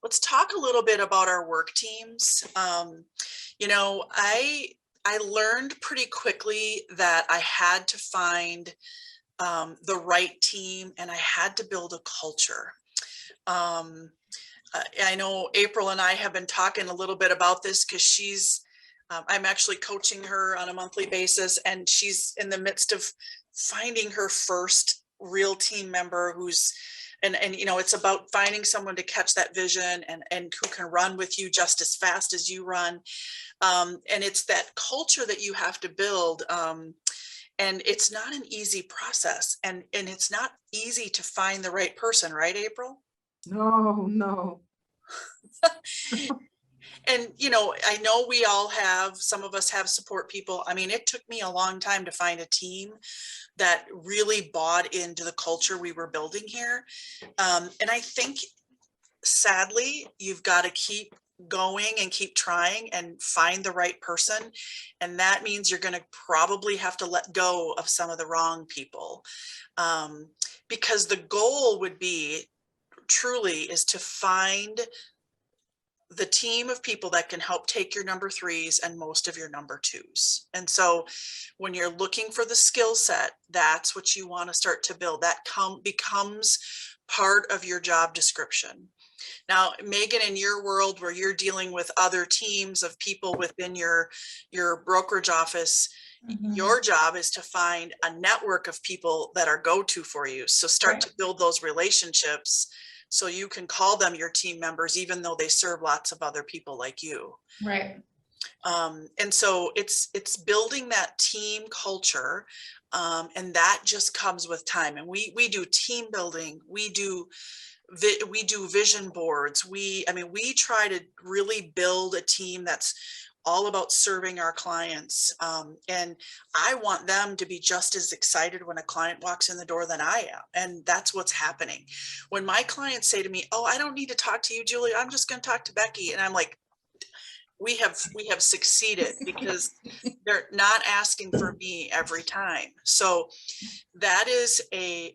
let's talk a little bit about our work teams. You know, I learned pretty quickly that I had to find the right team, and I had to build a culture. Um, I know April and I have been talking a little bit about this because I'm actually coaching her on a monthly basis, and she's in the midst of finding her first real team member and you know, it's about finding someone to catch that vision and who can run with you just as fast as you run. And it's that culture that you have to build. And it's not an easy process, and it's not easy to find the right person, right, April? No, no. And you know, I know we all have, some of us have support people. I mean, it took me a long time to find a team that really bought into the culture we were building here. And I think sadly, you've got to keep going and keep trying and find the right person. And that means you're going to probably have to let go of some of the wrong people. Um, because the goal would be truly is to find the team of people that can help take your number threes and most of your number twos. And so when you're looking for the skill set, that's what you want to start to build. That becomes part of your job description. Now, Megan, in your world where you're dealing with other teams of people within your brokerage office, Mhm. your job is to find a network of people that are go-to for you. So start Right, to build those relationships so you can call them your team members, even though they serve lots of other people like you. right. And so it's building that team culture, and that just comes with time. And we do team building, we do vision boards. I mean, we try to really build a team that's all about serving our clients. And I want them to be just as excited when a client walks in the door than I am. And that's what's happening. When my clients say to me, "Oh, I don't need to talk to you, Julie. I'm just going to talk to Becky." And I'm like, we have succeeded because they're not asking for me every time. So that is a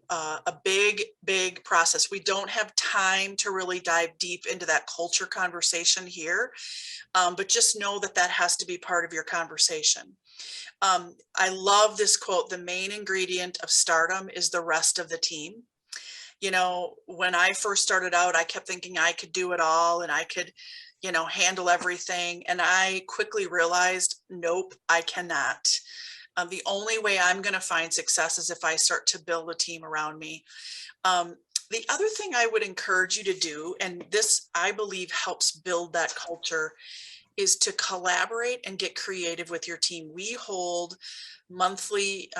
big process. We don't have time to really dive deep into that culture conversation here, but just know that that has to be part of your conversation. I love this quote: "The main ingredient of stardom is the rest of the team." You know, when I first started out, I kept thinking I could do it all and I could, you know, handle everything. And I quickly realized, nope, I cannot. The only way I'm going to find success is if I start to build a team around me. The other thing I would encourage you to do, and this I believe helps build that culture, is to collaborate and get creative with your team. We hold monthly,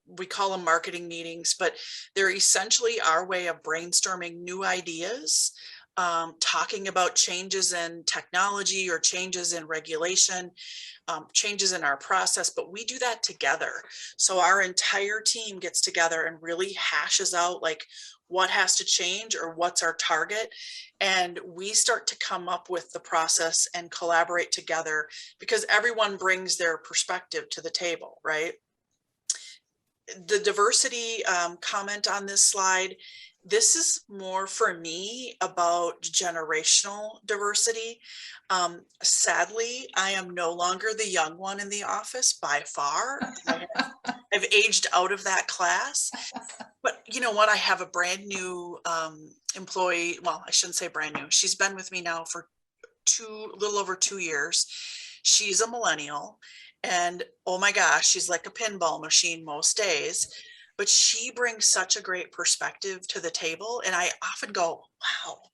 we call them marketing meetings, but they're essentially our way of brainstorming new ideas, talking about changes in technology or changes in regulation, changes in our process, but we do that together. So our entire team gets together and really hashes out like what has to change or what's our target. And we start to come up with the process and collaborate together because everyone brings their perspective to the table, right? The diversity comment on this slide, this is more for me about generational diversity. Sadly, I am no longer the young one in the office by far. I've aged out of that class. But you know what? I have a brand new employee. Well, I shouldn't say brand new. She's been with me now for a little over 2 years. She's a millennial, and oh my gosh, she's like a pinball machine most days. But she brings such a great perspective to the table, and I often go, "Wow,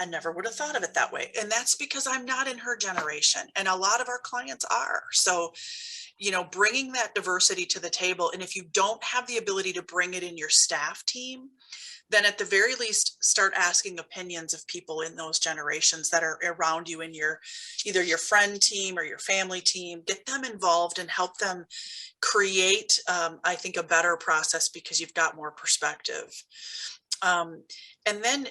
I never would have thought of it that way." And that's because I'm not in her generation, and a lot of our clients are. So you know, bringing that diversity to the table. And if you don't have the ability to bring it in your staff team, then at the very least start asking opinions of people in those generations that are around you in your either your friend team or your family team. Get them involved and help them create, I think, a better process because you've got more perspective. um, and then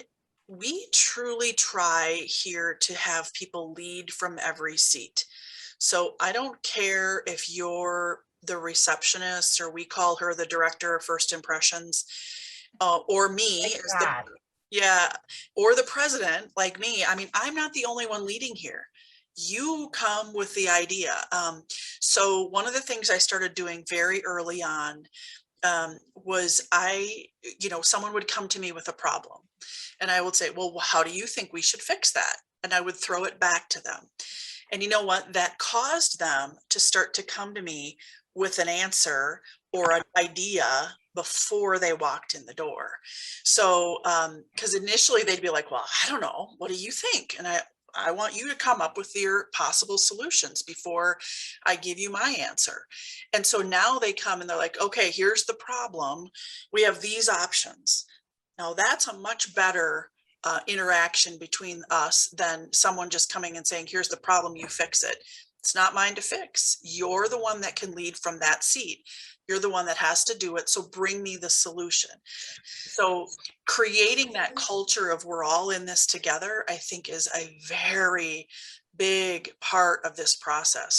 we truly try here to have people lead from every seat. So I don't care if you're the receptionist, or we call her the director of first impressions, or me Thank as the God. Yeah, or the president, like me. I mean, I'm not the only one leading here. You come with the idea. So one of the things I started doing very early on was someone would come to me with a problem, and I would say, "Well, how do you think we should fix that?" And I would throw it back to them. And you know what? That caused them to start to come to me with an answer or an idea before they walked in the door. So, because initially they'd be like, well, I don't know. What do you think? And I want you to come up with your possible solutions before I give you my answer. And so now they come and they're like, okay, here's the problem. We have these options. Now that's a much better interaction between us than someone just coming and saying, here's the problem, you fix it. It's not mine to fix. You're the one that can lead from that seat. You're the one that has to do it. So bring me the solution. So creating that culture of we're all in this together, I think is a very big part of this process.